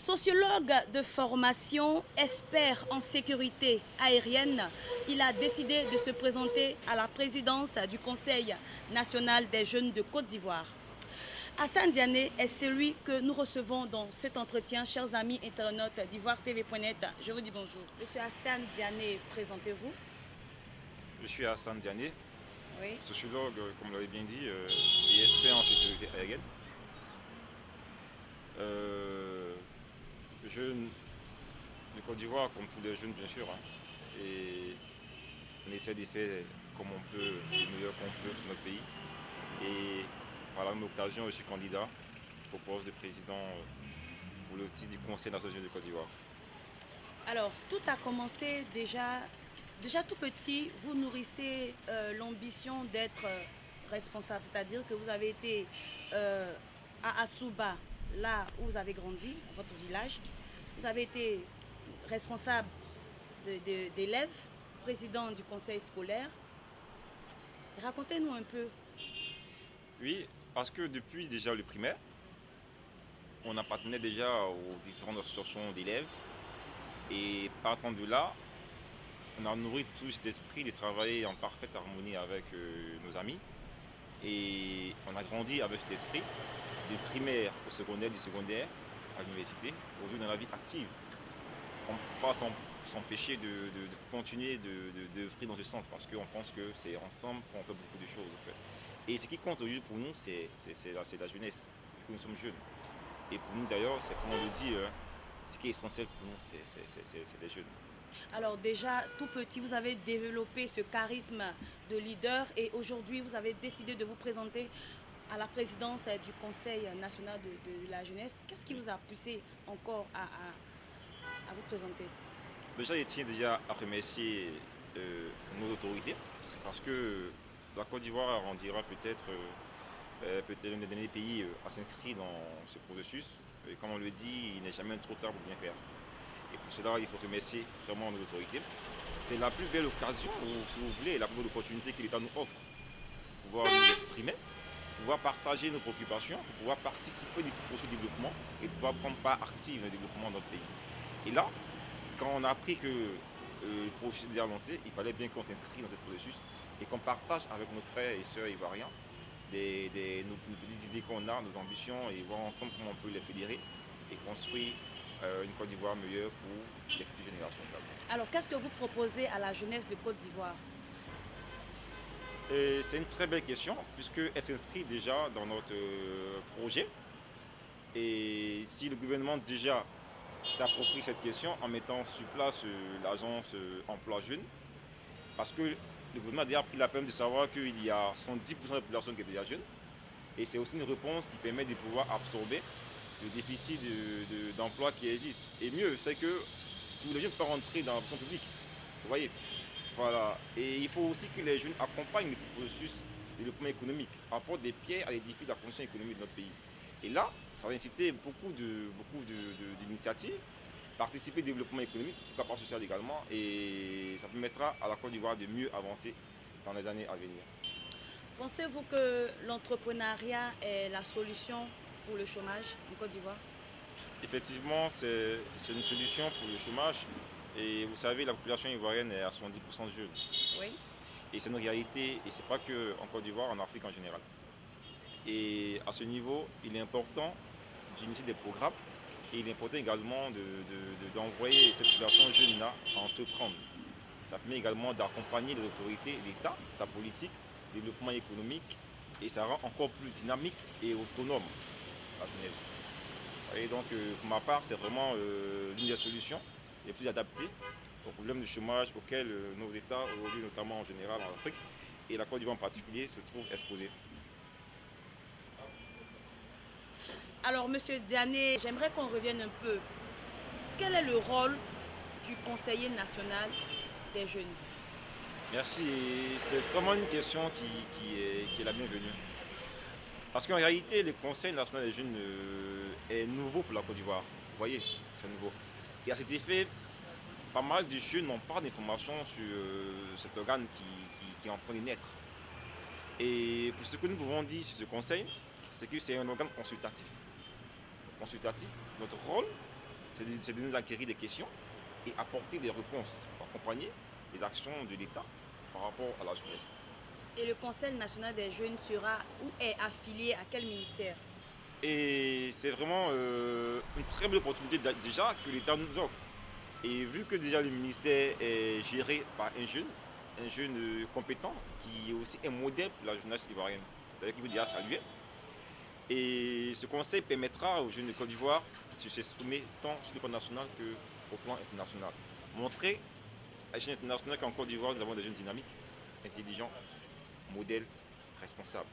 Sociologue de formation, expert en sécurité aérienne, il a décidé de se présenter à la présidence du Conseil national des jeunes de Côte d'Ivoire. Hassan Diané est celui que nous recevons dans cet entretien. Chers amis internautes d'Ivoire TV.net, je vous dis bonjour. Monsieur Hassan Diané, présentez-vous. Je suis Hassan Diané, Oui. sociologue, comme vous l'avez bien dit, et expert en sécurité aérienne. Jeune de Côte d'Ivoire, comme tous les jeunes bien sûr, et on essaie de faire comme on peut, le meilleur qu'on peut pour notre pays. Et par la même occasion, je suis candidat au poste de président pour le titre du Conseil national de Côte d'Ivoire. Alors, tout a commencé déjà tout petit, vous nourrissez l'ambition d'être responsable, c'est-à-dire que vous avez été à Assouba, là où vous avez grandi, votre village. Vous avez été responsable d'élèves, président du conseil scolaire. Racontez-nous un peu. Oui, parce que depuis déjà le primaire, on appartenait déjà aux différentes associations d'élèves. Et partant de là, on a nourri tout cet esprit de travailler en parfaite harmonie avec nos amis. Et on a grandi avec cet esprit, du primaire au secondaire, du secondaire à l'université, aujourd'hui dans la vie active. On ne peut pas s'empêcher de continuer d'œuvrer dans ce sens parce qu'on pense que c'est ensemble qu'on fait beaucoup de choses. En fait. Et ce qui compte aujourd'hui pour nous, c'est la jeunesse. Nous sommes jeunes. Et pour nous d'ailleurs, c'est comme on le dit, ce qui est essentiel pour nous, c'est les jeunes. Alors déjà, tout petit, vous avez développé ce charisme de leader et aujourd'hui, vous avez décidé de vous présenter à la présidence du Conseil national de la jeunesse. Qu'est-ce qui vous a poussé encore à vous présenter? Déjà, je tiens déjà à remercier nos autorités parce que la Côte d'Ivoire rendira peut-être l'un des derniers pays à s'inscrire dans ce processus. Et comme on le dit, il n'est jamais trop tard pour bien faire. Et pour cela, il faut remercier vraiment nos autorités. C'est la plus belle occasion, si vous voulez, la plus belle opportunité que l'État nous offre pour pouvoir nous exprimer, pour pouvoir partager nos préoccupations, pour pouvoir participer au processus de développement et pouvoir prendre part active dans le développement de notre pays. Et là, quand on a appris que le processus est déjà lancé, il fallait bien qu'on s'inscrive dans ce processus et qu'on partage avec nos frères et sœurs ivoiriens nos idées qu'on a, nos ambitions et voir ensemble comment on peut les fédérer et construire une Côte d'Ivoire meilleure pour les futures générations. Alors, qu'est-ce que vous proposez à la jeunesse de Côte d'Ivoire? C'est une très belle question puisqu'elle s'inscrit déjà dans notre projet. Et si le gouvernement déjà s'approprie cette question en mettant sur place l'agence emploi jeune, parce que le gouvernement a déjà pris la peine de savoir qu'il y a 70% de la population qui est déjà jeune. Et c'est aussi une réponse qui permet de pouvoir absorber le déficit d'emploi qui existe. Et mieux, c'est que tous les jeunes peuvent rentrer dans la fonction publique. Vous voyez, voilà. Et il faut aussi que les jeunes accompagnent le processus de développement économique, apportent des pierres à l'édifice de la condition économique de notre pays. Et là, ça va inciter beaucoup d'initiatives, participer au développement économique, tout à part social également, et ça permettra à la Côte d'Ivoire de mieux avancer dans les années à venir. Pensez-vous que l'entrepreneuriat est la solution pour le chômage en Côte d'Ivoire? Effectivement, c'est une solution pour le chômage. Et vous savez, la population ivoirienne est à 70% jeunes. Oui. Et c'est une réalité, et ce n'est pas qu'en Côte d'Ivoire, en Afrique en général. Et à ce niveau, il est important d'initier des programmes et il est important également d'envoyer cette population jeune-là à entreprendre. Ça permet également d'accompagner les autorités, l'État, sa politique, le développement économique et ça rend encore plus dynamique et autonome la jeunesse. Et donc, pour ma part, c'est vraiment l'une des solutions les plus adaptées au problème du chômage auquel nos États, aujourd'hui notamment en général en Afrique, et la Côte d'Ivoire en particulier, se trouvent exposés. Alors, Monsieur Diané, j'aimerais qu'on revienne un peu. Quel est le rôle du conseiller national des jeunes? Merci. C'est vraiment une question qui est la bienvenue. Parce qu'en réalité, le Conseil national des jeunes est nouveau pour la Côte d'Ivoire. Vous voyez, c'est nouveau. Et à cet effet, pas mal de jeunes n'ont pas d'informations sur cet organe qui est en train de naître. Et pour ce que nous pouvons dire sur ce conseil, c'est que c'est un organe consultatif. Notre rôle, c'est de nous acquérir des questions et apporter des réponses, accompagner les actions de l'État par rapport à la jeunesse. Et le Conseil national des jeunes sera ou est affilié à quel ministère? Et c'est vraiment une très belle opportunité déjà que l'État nous offre. Et vu que déjà le ministère est géré par un jeune compétent, qui est aussi un modèle pour la jeunesse ivoirienne, c'est-à-dire qu'il faut déjà saluer. Et ce conseil permettra aux jeunes de Côte d'Ivoire de s'exprimer tant sur le plan national qu'au plan international. Montrer à l'échelle internationale qu'en Côte d'Ivoire, nous avons des jeunes dynamiques, intelligents, modèles, responsables.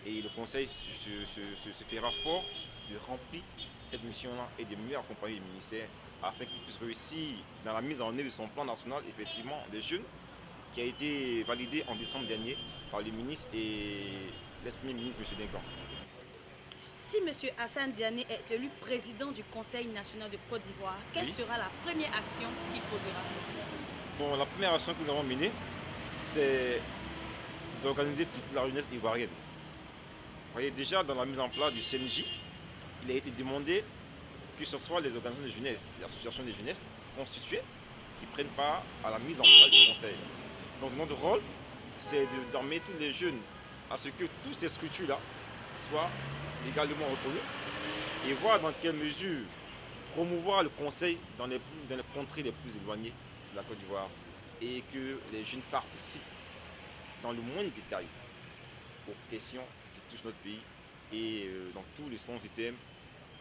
Et le conseil se fera fort de remplir cette mission-là et de mieux accompagner le ministère afin qu'il puisse réussir dans la mise en œuvre de son plan national, effectivement, des jeunes, qui a été validé en décembre dernier par le ministre et l'ex-premier ministre, M. Dingan. Si M. Hassan Diané est élu président du Conseil national de Côte d'Ivoire, quelle sera la première action qu'il posera? Bon, la première action que nous avons menée, c'est d'organiser toute la jeunesse ivoirienne. Vous voyez, déjà dans la mise en place du CNJ, il a été demandé que ce soit les organisations de jeunesse, les associations de jeunesse constituées qui prennent part à la mise en place du conseil. Donc notre rôle, c'est d'emmener tous les jeunes à ce que toutes ces structures-là soient légalement reconnues et voir dans quelle mesure promouvoir le conseil dans les contrées les plus éloignées de la Côte d'Ivoire et que les jeunes participent dans le moindre détail aux questions qui touchent notre pays et dans tous les sens du thème,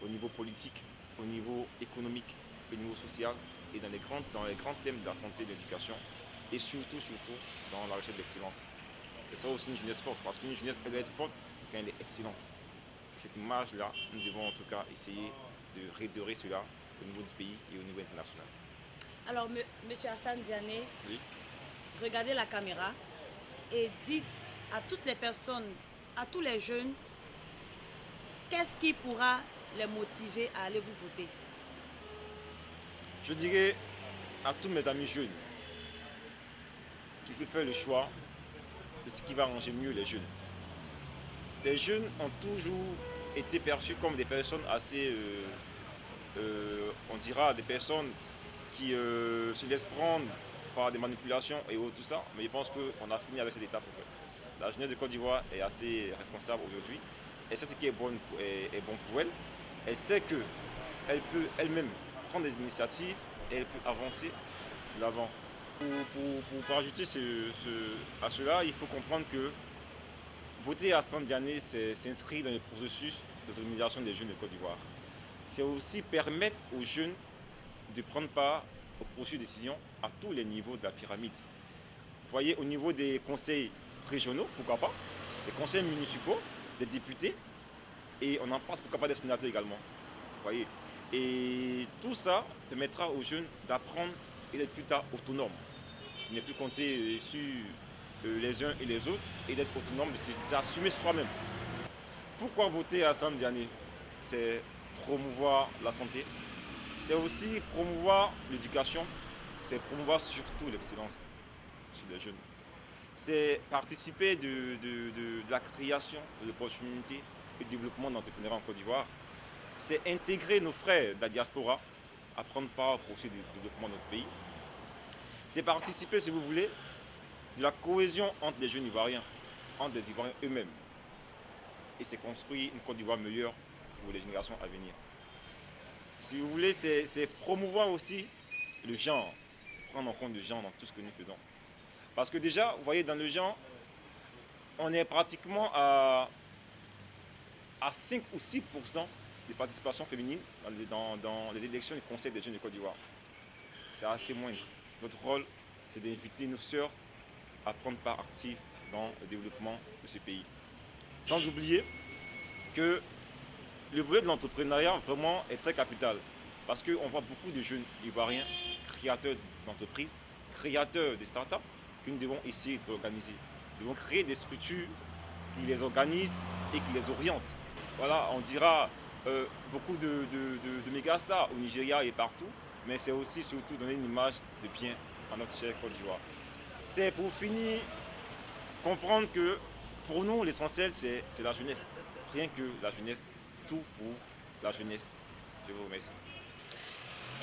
au niveau politique, au niveau économique, au niveau social et dans les grands thèmes de la santé, de l'éducation et surtout dans la recherche d'excellence. Et ça aussi une jeunesse forte, parce qu'une jeunesse elle doit être forte quand elle est excellente. Et cette image-là, nous devons en tout cas essayer de redorer cela au niveau du pays et au niveau international. Alors, M. Hassan Diané, Oui. regardez la caméra et dites à toutes les personnes, à tous les jeunes, qu'est-ce qui pourra les motiver à aller vous voter? Je dirais à tous mes amis jeunes qu'il faut faire le choix de ce qui va arranger mieux les jeunes. Les jeunes ont toujours été perçus comme des personnes assez, on dira, des personnes qui se laissent prendre par des manipulations et tout ça, mais je pense qu'on a fini avec cette étape. La jeunesse de Côte d'Ivoire est assez responsable aujourd'hui. Elle sait ce qui est bon pour elle. Elle sait qu'elle peut elle-même prendre des initiatives et elle peut avancer de l'avant. Pour rajouter à cela, il faut comprendre que voter à Hassan Diané, c'est s'inscrire dans le processus d'autonomisation des jeunes de Côte d'Ivoire. C'est aussi permettre aux jeunes de prendre part au processus de décision à tous les niveaux de la pyramide. Vous voyez, au niveau des conseils régionaux, pourquoi pas, des conseils municipaux, des députés, et on en passe pourquoi pas des sénateurs également. Vous voyez, et tout ça permettra aux jeunes d'apprendre et d'être plus tard autonomes. Ne plus compter sur les uns et les autres et d'être autonome, de s'assumer soi-même. Pourquoi voter à Hassan Diané? C'est promouvoir la santé, c'est aussi promouvoir l'éducation, c'est promouvoir surtout l'excellence chez les jeunes. C'est participer de la création de l'opportunité et du développement d'entrepreneuriat en Côte d'Ivoire. C'est intégrer nos frères de la diaspora à prendre part au processus de développement de notre pays. C'est participer, si vous voulez, de la cohésion entre les jeunes Ivoiriens, entre les Ivoiriens eux-mêmes. Et c'est construire une Côte d'Ivoire meilleure pour les générations à venir. Si vous voulez, c'est promouvoir aussi le genre, prendre en compte le genre dans tout ce que nous faisons. Parce que déjà, vous voyez, dans le genre, on est pratiquement à 5 ou 6% de participation féminine dans les élections du Conseil des jeunes de Côte d'Ivoire. C'est assez moindre. Notre rôle, c'est d'inviter nos sœurs à prendre part active dans le développement de ce pays. Sans oublier que le volet de l'entrepreneuriat vraiment est très capital. Parce qu'on voit beaucoup de jeunes Ivoiriens, créateurs d'entreprises, créateurs de start-up, que nous devons essayer d'organiser. Nous devons créer des structures qui les organisent et qui les orientent. Voilà, on dira beaucoup de méga-stars au Nigeria et partout, mais c'est aussi surtout donner une image de bien à notre chère Côte d'Ivoire. C'est pour finir comprendre que pour nous l'essentiel c'est la jeunesse. Rien que la jeunesse, tout pour la jeunesse. Je vous remercie.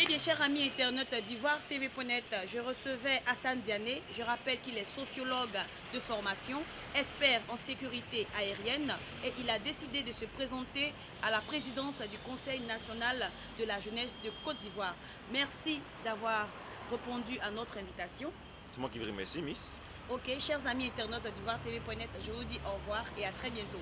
Eh bien, chers amis internautes d'Ivoire TV.net, je recevais Hassan Diané. Je rappelle qu'il est sociologue de formation, expert en sécurité aérienne et il a décidé de se présenter à la présidence du Conseil national de la jeunesse de Côte d'Ivoire. Merci d'avoir répondu à notre invitation. C'est moi qui vous remercie, Miss. Ok, chers amis internautes d'Ivoire TV.net, je vous dis au revoir et à très bientôt.